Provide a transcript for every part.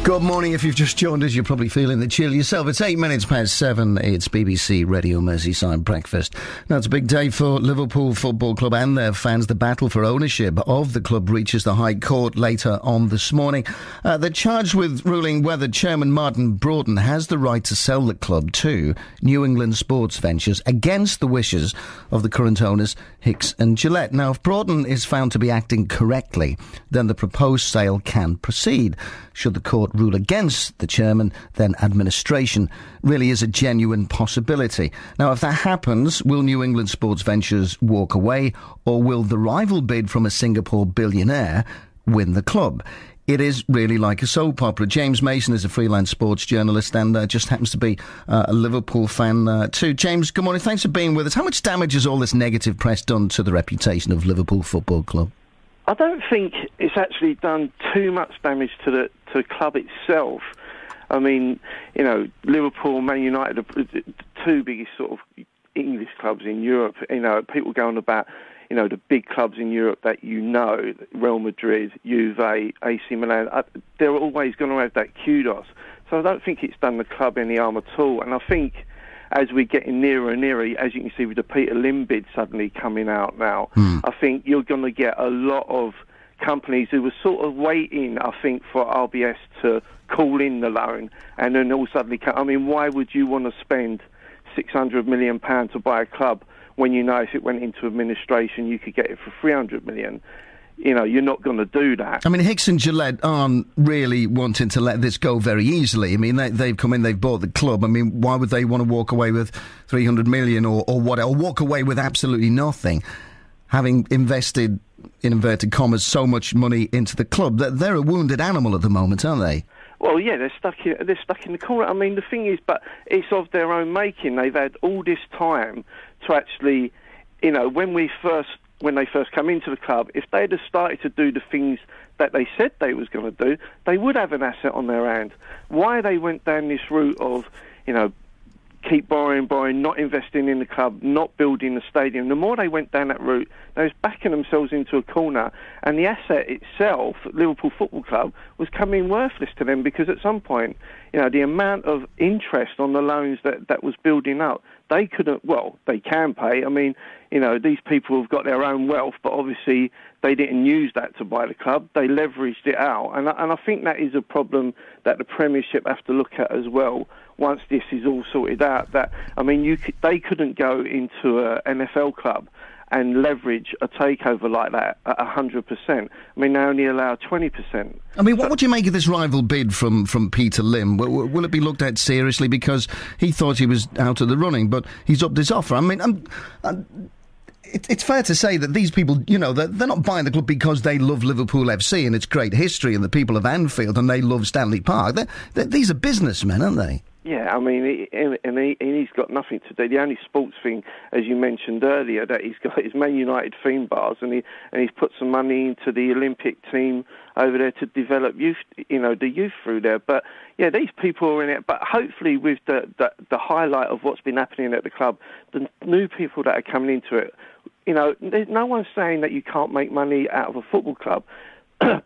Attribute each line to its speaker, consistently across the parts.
Speaker 1: Good morning. If you've just joined us, you're probably feeling the chill yourself. It's 8 minutes past 7. It's BBC Radio Merseyside Breakfast. Now, it's a big day for Liverpool Football Club and their fans. The battle for ownership of the club reaches the High Court later on this morning. They're charged with ruling whether Chairman Martin Broughton has the right to sell the club to New England Sports Ventures against the wishes of the current owners, Hicks and Gillett. Now, if Broughton is found to be acting correctly, then the proposed sale can proceed. Should the court rule against the chairman, then administration really is a genuine possibility. Now, if that happens, will New England Sports Ventures walk away, or will the rival bid from a Singapore billionaire win the club? It is really like a soap opera. James Mason is a freelance sports journalist and just happens to be a Liverpool fan too. James, good morning. Thanks for being with us. How much damage has all this negative press done to the reputation of Liverpool Football Club?
Speaker 2: I don't think it's actually done too much damage to the club itself. I mean, you know, Liverpool, Man United are the two biggest sort of English clubs in Europe. You know, people go on about, you know, the big clubs in Europe that you know, Real Madrid, Juve, AC Milan. They're always going to have that kudos. So I don't think it's done the club any harm at all. And I think as we're getting nearer and nearer, as you can see with the Peter Lim bid suddenly coming out now, I think you're going to get a lot of companies who were sort of waiting, I think, for RBS to call in the loan, and then all suddenly I mean, why would you want to spend £600 million to buy a club when you know if it went into administration you could get it for £300 million? You know, you're not going to do that. I
Speaker 1: mean, Hicks and Gillett aren't really wanting to let this go very easily. I mean, they've come in, they've bought the club. I mean, why would they want to walk away with $300 million or what, or walk away with absolutely nothing, having invested, in inverted commas, so much money into the club? They're a wounded animal at the moment, aren't they?
Speaker 2: Well, yeah, they're stuck in the corner. I mean, the thing is, but it's of their own making. They've had all this time to actually, you know, when they first come into the club, if they'd have started to do the things that they said they was going to do, they would have an asset on their hand. Why they went down this route of, you know, keep borrowing, not investing in the club, not building the stadium, the more they went down that route, they was backing themselves into a corner, and the asset itself, Liverpool Football Club, was coming worthless to them, because at some point, you know, the amount of interest on the loans that was building up, they couldn't, well, they can pay. I mean, you know, these people have got their own wealth, but obviously they didn't use that to buy the club. They leveraged it out. And I think that is a problem that the Premiership have to look at as well once this is all sorted out. That, I mean, they couldn't go into an NFL club and leverage a takeover like that at 100%. I mean, they only allow 20%.
Speaker 1: I mean, what would you make of this rival bid from Peter Lim? Will it be looked at seriously? Because he thought he was out of the running, but he's upped his offer. I mean, it's fair to say that these people, you know, they're not buying the club because they love Liverpool FC and its great history and the people of Anfield and they love Stanley Park. These are businessmen, aren't they?
Speaker 2: Yeah, I mean, he's got nothing to do. The only sports thing, as you mentioned earlier, that he's got is Man United theme bars, and he's put some money into the Olympic team over there to develop youth, you know, the youth through there. But yeah, these people are in it. But hopefully, with the highlight of what's been happening at the club, the new people that are coming into it, you know, there's no one saying that you can't make money out of a football club.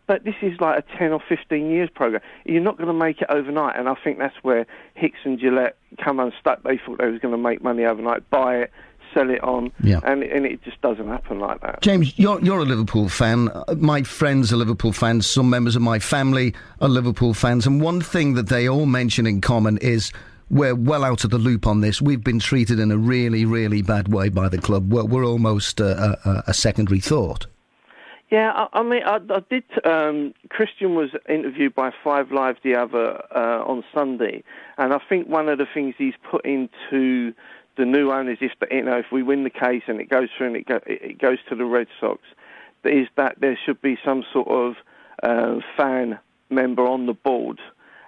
Speaker 2: But this is like a 10 or 15 years programme. You're not going to make it overnight, and I think that's where Hicks and Gillett come unstuck. They thought they was going to make money overnight, buy it, sell it on, and it just doesn't happen like that.
Speaker 1: James, you're a Liverpool fan. My friends are Liverpool fans. Some members of my family are Liverpool fans, and one thing that they all mention in common is we're well out of the loop on this. We've been treated in a really, really bad way by the club. We're almost a secondary thought.
Speaker 2: Yeah, I mean, I did. Christian was interviewed by Five Live the other on Sunday, and I think one of the things he's put into the new owners, if we win the case and it goes through and it goes to the Red Sox, is that there should be some sort of fan member on the board.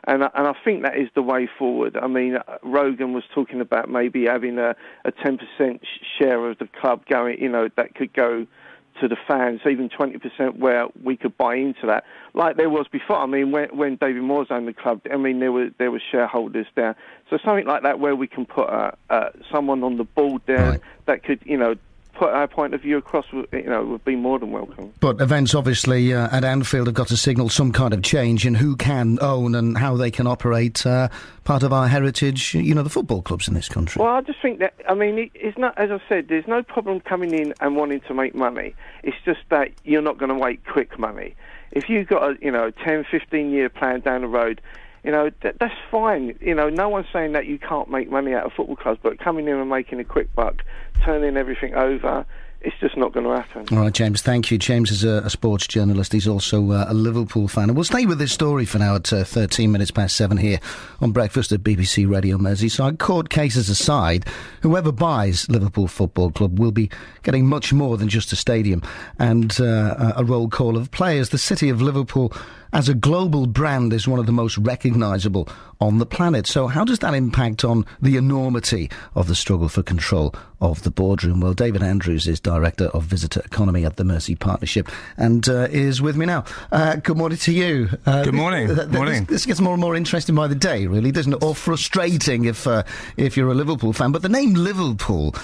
Speaker 2: And I think that is the way forward. I mean, Rogan was talking about maybe having a 10% share of the club going, you know, that could go to the fans, even 20% where we could buy into that, like there was before. I mean, when David Moores owned the club, I mean, there were shareholders there. So something like that where we can put someone on the board there that could, you know, put our point of view across, would be more than welcome.
Speaker 1: But events obviously at Anfield have got to signal some kind of change in who can own and how they can operate part of our heritage, the football clubs in this country.
Speaker 2: Well, I just think that, it's not, as I said, there's no problem coming in and wanting to make money. It's just that you're not going to make quick money. If you've got a 10, 15-year plan down the road, that's fine. No one's saying that you can't make money out of football clubs, but coming in and making a quick buck, turning everything over, it's just not going to happen.
Speaker 1: All right, James, thank you. James is a sports journalist. He's also a Liverpool fan. And we'll stay with this story for now at 13 minutes past 7 here on Breakfast at BBC Radio Merseyside. Court cases aside, whoever buys Liverpool Football Club will be getting much more than just a stadium and a roll call of players. The city of Liverpool, as a global brand, is one of the most recognisable on the planet. So how does that impact on the enormity of the struggle for control of the boardroom? Well, David Andrews is Director of Visitor Economy at the Mersey Partnership and is with me now. Good morning to you.
Speaker 3: Good morning. Morning.
Speaker 1: This gets more and more interesting by the day, really, doesn't it? Or frustrating if you're a Liverpool fan. But the name Liverpool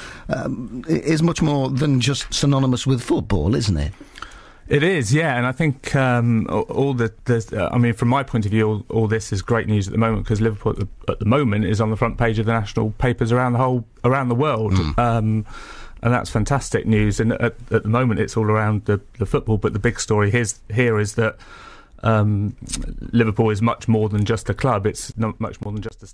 Speaker 1: is much more than just synonymous with football, isn't it?
Speaker 3: It is, yeah, and I think from my point of view, all this is great news at the moment because Liverpool at the moment is on the front page of the national papers around the world, and that's fantastic news. And at the moment, it's all around the football, but the big story here is that Liverpool is much more than just a club. It's not much more than just a